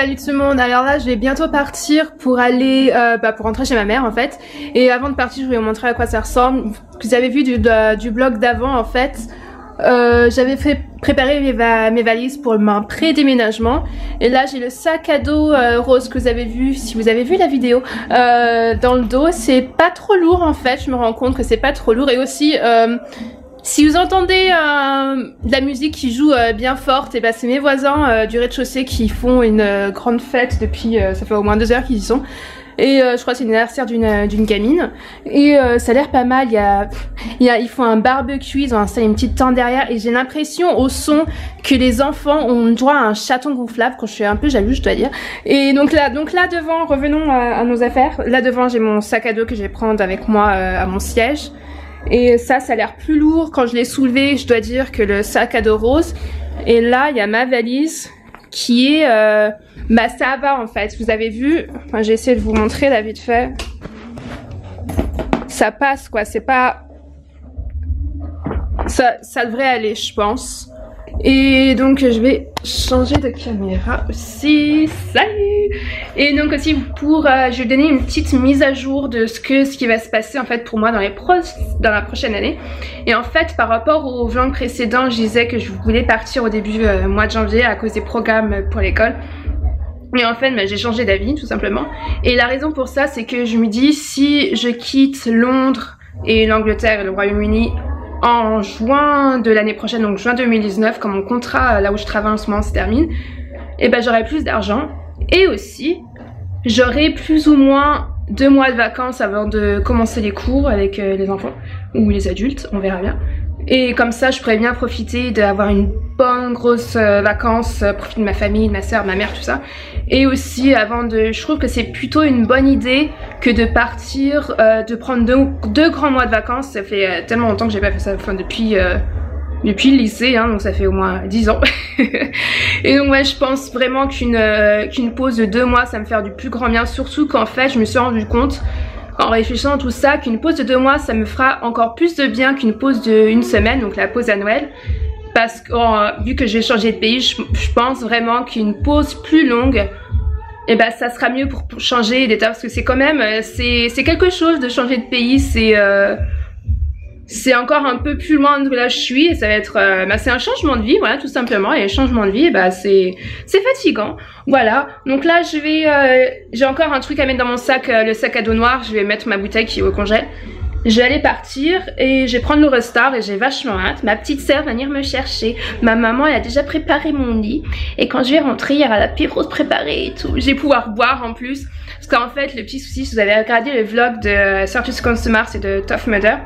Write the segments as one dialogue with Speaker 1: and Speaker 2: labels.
Speaker 1: Salut tout le monde, alors là je vais bientôt partir pour aller, pour rentrer chez ma mère en fait. Et avant de partir je vais vous montrer à quoi ça ressemble. Vous avez vu du blog d'avant en fait. J'avais fait préparer mes valises pour mon pré-déménagement. Et là j'ai le sac à dos rose que vous avez vu, si vous avez vu la vidéo, dans le dos. C'est pas trop lourd en fait, je me rends compte que c'est pas trop lourd. Et aussi... si vous entendez de la musique qui joue bien forte, et ben c'est mes voisins du rez-de-chaussée qui font une grande fête depuis, ça fait au moins 2 heures qu'ils y sont. Et je crois que c'est l'anniversaire d'une gamine. Et ça a l'air pas mal, ils font un barbecue, ils ont installé une petite tente derrière. Et j'ai l'impression au son que les enfants ont droit à un chaton gonflable, quand je suis un peu jalouse je dois dire. Et donc là devant, revenons à nos affaires. Là devant j'ai mon sac à dos que je vais prendre avec moi à mon siège. Et ça a l'air plus lourd. Quand je l'ai soulevé, je dois dire que le sac à dos rose. Et là, il y a ma valise qui est... ça va en fait. Vous avez vu, enfin, j'ai essayé de vous montrer là vite fait. Ça passe quoi, c'est pas... Ça devrait aller, je pense. Et donc je vais changer de caméra aussi. Salut! Et donc aussi je vais donner une petite mise à jour de ce qui va se passer en fait pour moi dans la prochaine année. Et en fait par rapport au vlog précédent, je disais que je voulais partir au début mois de janvier à cause des programmes pour l'école. Et en fait j'ai changé d'avis tout simplement. Et la raison pour ça c'est que je me dis, si je quitte Londres et l'Angleterre et le Royaume-Uni en juin de l'année prochaine, donc juin 2019, quand mon contrat là où je travaille en ce moment se termine, et ben j'aurai plus d'argent. Et aussi j'aurai plus ou moins 2 mois de vacances avant de commencer les cours avec les enfants ou les adultes, on verra bien. Et comme ça je pourrais bien profiter d'avoir une bonne grosse vacances, profiter de ma famille, de ma soeur, de ma mère, tout ça. Et aussi je trouve que c'est plutôt une bonne idée que de partir, de prendre deux grands mois de vacances. Ça fait tellement longtemps que j'ai pas fait ça, enfin depuis le lycée, hein, donc ça fait au moins 10 ans. Et donc ouais, je pense vraiment qu'une pause de 2 mois ça me fait du plus grand bien, surtout qu'en fait je me suis rendu compte en réfléchissant à tout ça qu'une pause de 2 mois ça me fera encore plus de bien qu'une pause de 1 semaine, donc la pause à Noël. Parce que vu que je vais changer de pays, je pense vraiment qu'une pause plus longue, et ben ça sera mieux pour changer d'état, parce que c'est quand même c'est quelque chose de changer de pays. C'est encore un peu plus loin de là où je suis, et ça va être c'est un changement de vie, voilà, tout simplement. Et le changement de vie, c'est fatigant, voilà. Donc là j'ai encore un truc à mettre dans mon sac, le sac à dos noir. Je vais mettre ma bouteille qui est au congèle. Je vais aller partir et je vais prendre l'Eurostar et j'ai vachement hâte. Ma petite sœur va venir me chercher. Ma maman elle a déjà préparé mon lit. Et quand je vais rentrer, il y aura l'apéro préparé et tout. Je vais pouvoir boire en plus. Parce qu'en fait, le petit souci, si vous avez regardé le vlog de Certus Consumers et de Tough Mudder,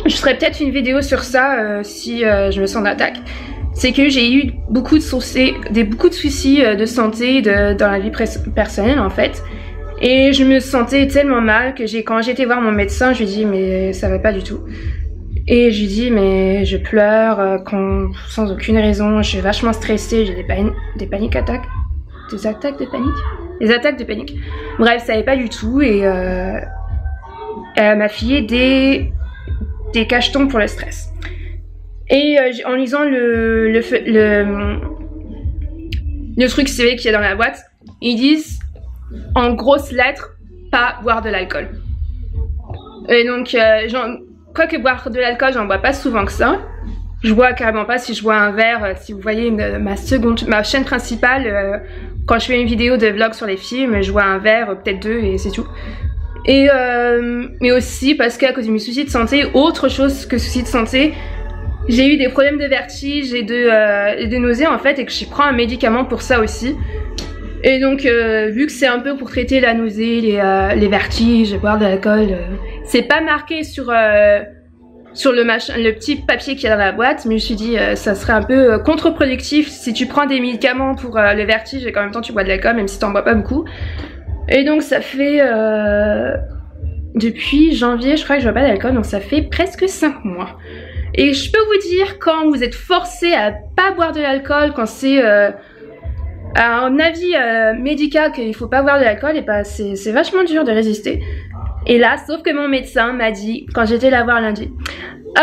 Speaker 1: je ferai peut-être une vidéo sur ça si je me sens d'attaque. C'est que j'ai eu beaucoup de soucis de santé dans la vie personnelle en fait. Et je me sentais tellement mal que quand j'ai été voir mon médecin, je lui ai dit mais ça va pas du tout. Et je lui ai dit mais je pleure sans aucune raison, je suis vachement stressée, j'ai des paniques attaques. Des attaques de panique. Des attaques de panique. Bref, ça allait pas du tout et elle m'a filé des cachetons pour le stress. Et en lisant le truc CV qu'il y a dans la boîte, ils disent en grosses lettres, pas boire de l'alcool. Et donc, quoique boire de l'alcool, j'en bois pas souvent que ça. Je bois carrément pas. Si je bois un verre, si vous voyez ma chaîne principale, quand je fais une vidéo de vlog sur les films, je bois un verre, peut-être 2 et c'est tout. Et mais aussi parce qu'à cause de mes soucis de santé, autre chose que soucis de santé, j'ai eu des problèmes de vertige et de nausées en fait, et que je prends un médicament pour ça aussi. Et donc vu que c'est un peu pour traiter la nausée, les vertiges, boire de l'alcool, c'est pas marqué sur le petit papier qu'il y a dans la boîte, mais je me suis dit ça serait un peu contre-productif si tu prends des médicaments pour le vertige et qu'en même temps tu bois de l'alcool, même si t'en bois pas beaucoup. Et donc ça fait depuis janvier je crois que je bois pas d'alcool, donc ça fait presque 5 mois. Et je peux vous dire, quand vous êtes forcé à pas boire de l'alcool, quand c'est un avis médical qu'il faut pas boire de l'alcool, et bah c'est vachement dur de résister. Et là, sauf que mon médecin m'a dit, quand j'étais la voir lundi,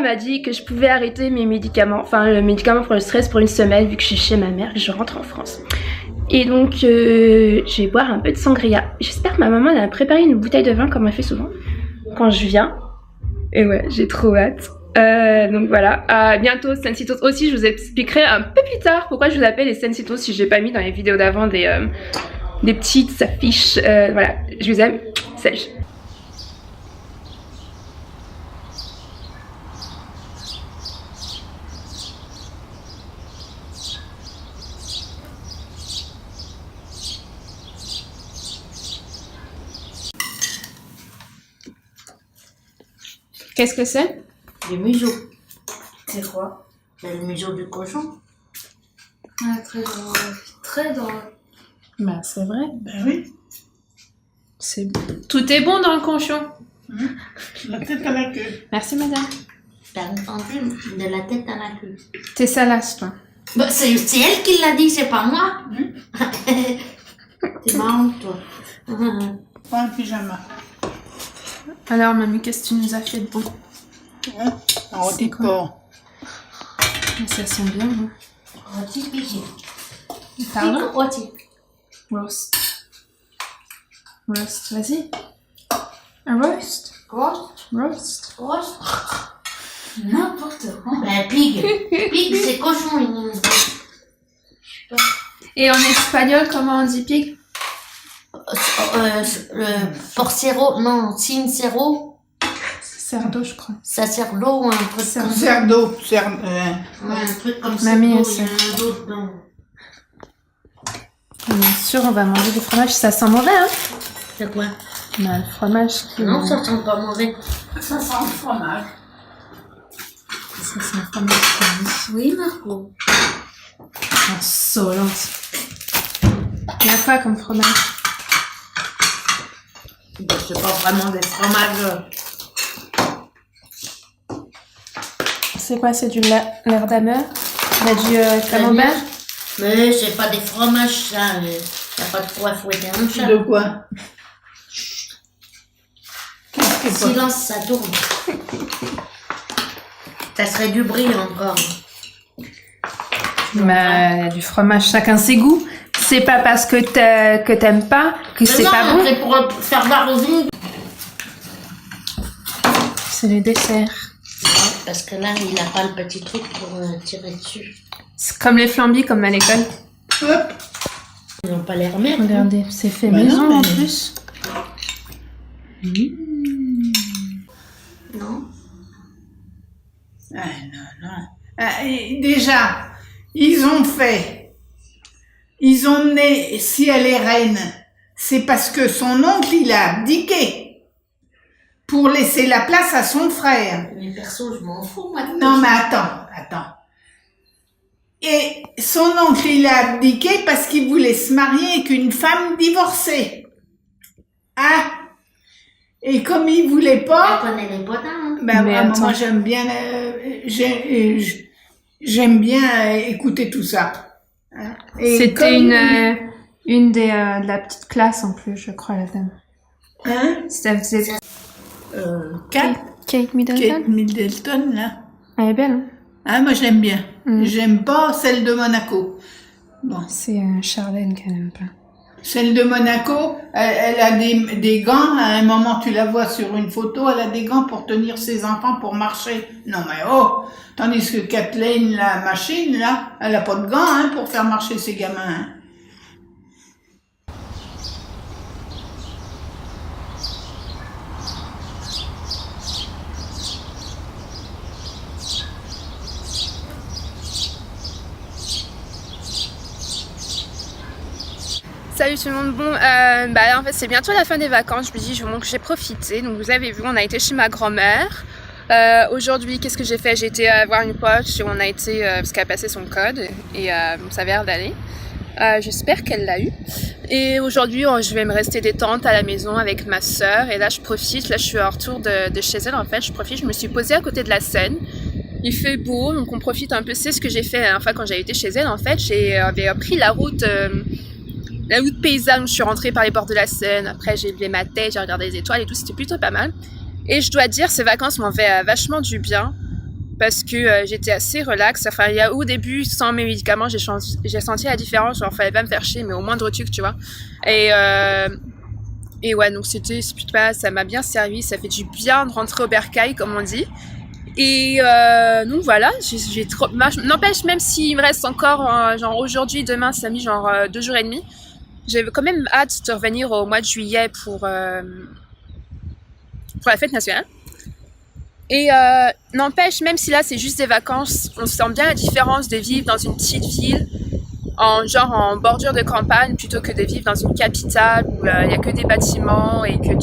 Speaker 1: m'a dit que je pouvais arrêter mes médicaments, enfin le médicament pour le stress pour 1 semaine, vu que je suis chez ma mère, que je rentre en France. Et donc, je vais boire un peu de sangria. J'espère que ma maman elle a préparé une bouteille de vin comme elle fait souvent quand je viens. Et ouais, j'ai trop hâte. Donc voilà, bientôt Sensitos aussi, je vous expliquerai un peu plus tard pourquoi je vous appelle les Sensitos si j'ai pas mis dans les vidéos d'avant des petites affiches. Voilà, je vous aime, salut. Qu'est-ce que c'est?
Speaker 2: Des museaux.
Speaker 3: C'est quoi?
Speaker 2: C'est le museau du cochon.
Speaker 3: Ah, très drôle. Très drôle.
Speaker 1: Bah c'est vrai.
Speaker 4: Ben oui.
Speaker 1: C'est tout est bon dans le conchon.
Speaker 4: La tête à la queue.
Speaker 1: Merci madame.
Speaker 2: T'as entendu de la tête à la queue.
Speaker 1: T'es salace toi.
Speaker 2: Bah, c'est elle qui l'a dit, c'est pas moi. T'es marrant, toi.
Speaker 4: Pas un pyjama.
Speaker 1: Alors mamie, qu'est-ce que tu nous as fait de bon?
Speaker 4: Hein? Un rôti de porc.
Speaker 1: Ça sent bien. Hein.
Speaker 2: Rôti piqué.
Speaker 1: Pardon?
Speaker 2: Rôti.
Speaker 1: Roast. Roast, vas-y. Un roast.
Speaker 2: Roast.
Speaker 1: Roast.
Speaker 2: Roast. N'importe quoi. Ben, pig. Pig, c'est cochon.
Speaker 1: Et en espagnol, comment on dit pig?
Speaker 2: Porcero, non, sincero.
Speaker 1: Cerdo, je crois.
Speaker 2: Sacerdo ou un truc comme ça.
Speaker 4: Cerdo.
Speaker 2: Ouais, un truc comme ça.
Speaker 1: Mamie,
Speaker 2: Il y
Speaker 1: elle sait.
Speaker 2: en a d'autres dedans.
Speaker 1: Bien sûr, on va manger du fromage. Ça sent mauvais, hein?
Speaker 2: C'est quoi?
Speaker 1: Bah, le fromage qui...
Speaker 2: Non, ça sent pas mauvais.
Speaker 4: Ça sent le fromage.
Speaker 1: Ça sent le fromage qui...
Speaker 2: Oui, Marco.
Speaker 1: Insolente. Il y a quoi comme fromage?
Speaker 2: C'est pas vraiment des fromages.
Speaker 1: C'est quoi? C'est du l'air d'ameur? Du camembert?
Speaker 2: Mais c'est pas des fromages, ça. Y a pas de quoi fouetter un chat.
Speaker 4: De quoi? Qu'est-ce que c'est?
Speaker 2: Silence, ça tourne. Ça serait du brie encore.
Speaker 1: Bah, du fromage, chacun ses goûts. C'est pas parce que t'aimes pas que c'est pas bon.
Speaker 2: C'est pour faire la rosine.
Speaker 1: C'est le dessert.
Speaker 2: Parce que là, il a pas le petit truc pour tirer dessus.
Speaker 1: C'est comme les flambis, comme à l'école.
Speaker 4: Hop.
Speaker 2: Ils n'ont pas l'air merde.
Speaker 1: Regardez, c'est fait
Speaker 4: Bah
Speaker 1: maison
Speaker 4: non,
Speaker 1: en
Speaker 4: mais-
Speaker 1: plus.
Speaker 2: Non.
Speaker 4: Ah, non. Ah, et déjà, ils ont emmené, si elle est reine, c'est parce que son oncle, il a abdiqué pour laisser la place à son frère.
Speaker 2: Mais perso, je m'en fous, moi.
Speaker 4: Non, mais attends. Et son oncle, il a abdiqué parce qu'il voulait se marier avec une femme divorcée. Ah! Et comme il voulait
Speaker 2: Elle
Speaker 4: pas,
Speaker 2: connaît les potins, hein.
Speaker 4: ben
Speaker 1: Mais
Speaker 4: vraiment,
Speaker 1: attends.
Speaker 4: moi j'aime bien écouter tout ça. Hein. Et
Speaker 1: C'était
Speaker 4: comme-
Speaker 1: une des de la petite classe en plus, je crois, la dame.
Speaker 4: Hein?
Speaker 1: C'était
Speaker 4: Kate
Speaker 1: Kate Middleton.
Speaker 4: Kate Middleton, là.
Speaker 1: Elle est belle, hein?
Speaker 4: Ah, moi je l'aime bien.
Speaker 1: Mm.
Speaker 4: J'aime pas celle de Monaco. Bon.
Speaker 1: C'est Charlène qu'elle aime pas.
Speaker 4: Celle de Monaco, elle a des gants. À un moment, tu la vois sur une photo, elle a des gants pour tenir ses enfants pour marcher. Non, mais oh! Tandis que Kathleen, la machine, là, elle a pas de gants, hein, pour faire marcher ses gamins, hein.
Speaker 1: Salut tout le monde, bon bah là en fait c'est bientôt la fin des vacances, je me dis que j'ai profité, donc vous avez vu on a été chez ma grand-mère. Aujourd'hui qu'est-ce que j'ai fait? J'ai été voir une pote, on a été parce qu'elle a passé son code et ça a l'air d'aller. J'espère qu'elle l'a eu. Et aujourd'hui je vais me rester détente à la maison avec ma soeur et là je profite, là je suis en retour de chez elle en fait, je profite, je me suis posée à côté de la Seine. Il fait beau donc on profite un peu, c'est ce que j'ai fait la dernière fois quand j'avais été chez elle en fait, j'avais pris la route paysanne, je suis rentrée par les bords de la Seine, après j'ai levé ma tête, j'ai regardé les étoiles et tout, c'était plutôt pas mal. Et je dois dire, ces vacances m'ont fait vachement du bien, parce que j'étais assez relax. Enfin, au début, sans mes médicaments, j'ai senti la différence. Genre, fallait pas me faire chier, mais au moindre truc, tu vois. Et ouais, donc ça m'a bien servi. Ça fait du bien de rentrer au bercail, comme on dit. Et donc voilà, j'ai trop. N'empêche, même s'il me reste encore, genre aujourd'hui, demain, ça a mis genre 2 jours et demi. J'ai quand même hâte de revenir au mois de juillet pour la fête nationale. Et n'empêche, même si là c'est juste des vacances, on sent bien la différence de vivre dans une petite ville, en bordure de campagne, plutôt que de vivre dans une capitale où il n'y a que des bâtiments et que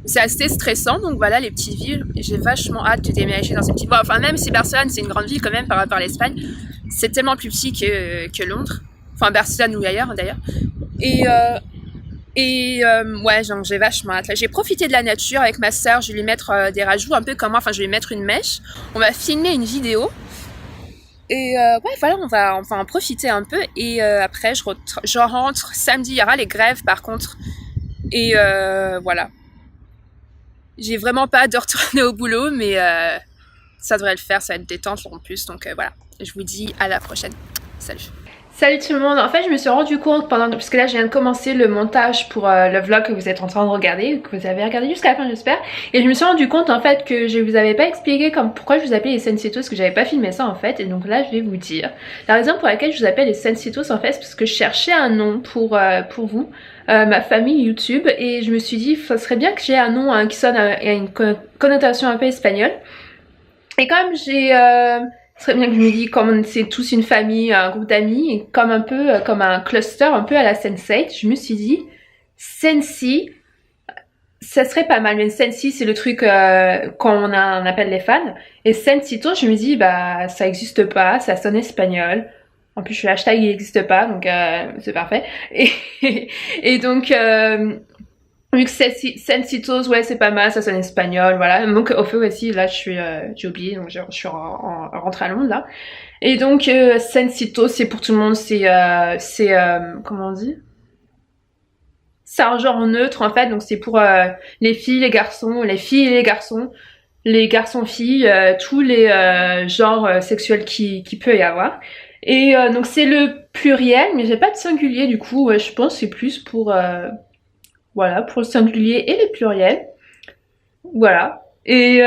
Speaker 1: c'est assez stressant. Donc voilà, les petites villes, j'ai vachement hâte de déménager dans une petite ville. Enfin, même si Barcelone c'est une grande ville quand même par rapport à l'Espagne, c'est tellement plus petit que Londres. Enfin, Barcelone ou ailleurs d'ailleurs. Ouais, genre, j'ai vachement hâte. Là, j'ai profité de la nature avec ma sœur. Je vais lui mettre des rajouts un peu comme moi. Enfin, je vais lui mettre une mèche. On va filmer une vidéo. Et ouais, voilà, on va en profiter un peu. Et après, je rentre samedi. Il y aura les grèves par contre. Et voilà. J'ai vraiment pas hâte de retourner au boulot, mais ça devrait le faire. Ça va être détente en plus. Donc voilà, je vous dis à la prochaine. Salut.
Speaker 3: Salut tout le monde, en fait je me suis rendu compte parce que là je viens de commencer le montage pour le vlog que vous êtes en train de regarder, que vous avez regardé jusqu'à la fin j'espère, et je me suis rendu compte en fait que je vous avais pas expliqué pourquoi je vous appelais les Sencitos, parce que j'avais pas filmé ça en fait, et donc là je vais vous dire. La raison pour laquelle je vous appelle les Sencitos en fait c'est parce que je cherchais un nom pour vous, ma famille YouTube, et je me suis dit ça serait bien que j'ai un nom qui sonne à une connotation un peu espagnole, et comme j'ai... ce serait bien que je me dis, comme c'est tous une famille, un groupe d'amis, et comme un peu, comme un cluster, un peu à la Sense8, je me suis dit, Sensi, ça serait pas mal. Mais Sensi, c'est le truc qu'on appelle les fans. Et Sencito, je me dis, bah, ça existe pas, ça sonne espagnol. En plus, le hashtag, il existe pas, donc c'est parfait. Et donc... vu que Sencitos, ouais, c'est pas mal, ça sonne espagnol, voilà. Donc, au fait aussi, là, j'ai oublié, donc je suis rentrée à Londres, là. Et donc, Sencitos, c'est pour tout le monde, comment on dit? C'est un genre neutre, en fait, donc c'est pour les filles, les garçons, les filles et les garçons, filles, tous les genres sexuels qui peut y avoir. Et donc, c'est le pluriel, mais j'ai pas de singulier, du coup, ouais, je pense que c'est plus pour... voilà, pour le singulier et le pluriel. Voilà. Et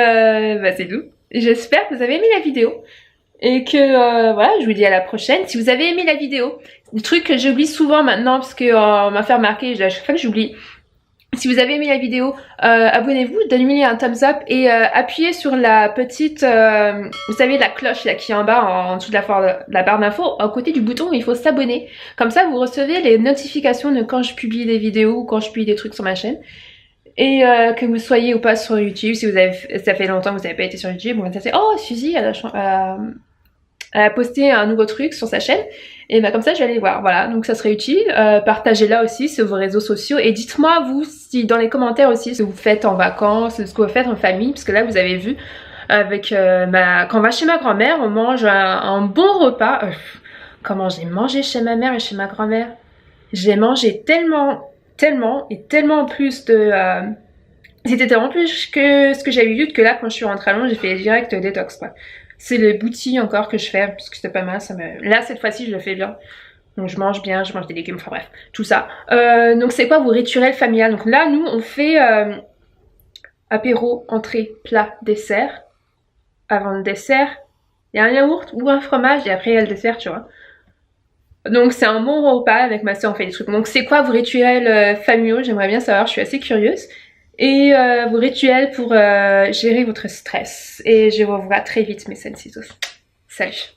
Speaker 3: bah c'est tout. J'espère que vous avez aimé la vidéo. Et que voilà, je vous dis à la prochaine. Si vous avez aimé la vidéo, le truc que j'oublie souvent maintenant, parce qu'on m'a fait remarquer, à chaque fois que j'oublie. Si vous avez aimé la vidéo, abonnez-vous, donnez-lui un thumbs up et appuyez sur la petite, vous savez, la cloche là qui est en bas, en dessous de la barre d'infos, à côté du bouton où il faut s'abonner. Comme ça, vous recevez les notifications de quand je publie des vidéos ou quand je publie des trucs sur ma chaîne. Et que vous soyez ou pas sur YouTube, si ça fait longtemps que vous n'avez pas été sur YouTube, bon, ça c'est, oh, Suzy, elle a posté un nouveau truc sur sa chaîne, et bah comme ça je vais aller voir, voilà, donc ça serait utile. Partagez-la aussi sur vos réseaux sociaux, et dites-moi vous si dans les commentaires aussi ce que vous faites en vacances, ce que vous faites en famille, parce que là vous avez vu avec quand on va chez ma grand-mère, on mange un bon repas. Comment j'ai mangé chez ma mère et chez ma grand-mère, j'ai mangé tellement plus de c'était tellement plus que ce que j'avais vu, que là quand je suis rentrée à Londres j'ai fait direct détox quoi. C'est les boutilles encore que je fais, parce que c'était pas mal, là cette fois-ci je le fais bien. Donc je mange bien, je mange des légumes, enfin bref, tout ça. Donc c'est quoi vos rituels familiales? Donc là nous on fait apéro, entrée, plat, dessert. Avant le dessert, il y a un yaourt ou un fromage, et après il y a le dessert, tu vois. Donc c'est un bon repas, avec ma soeur on fait des trucs. Donc c'est quoi vos rituels familiaux? J'aimerais bien savoir, je suis assez curieuse. Et vos rituels pour gérer votre stress. Et je vous revois très vite mes Sencitos. Salut!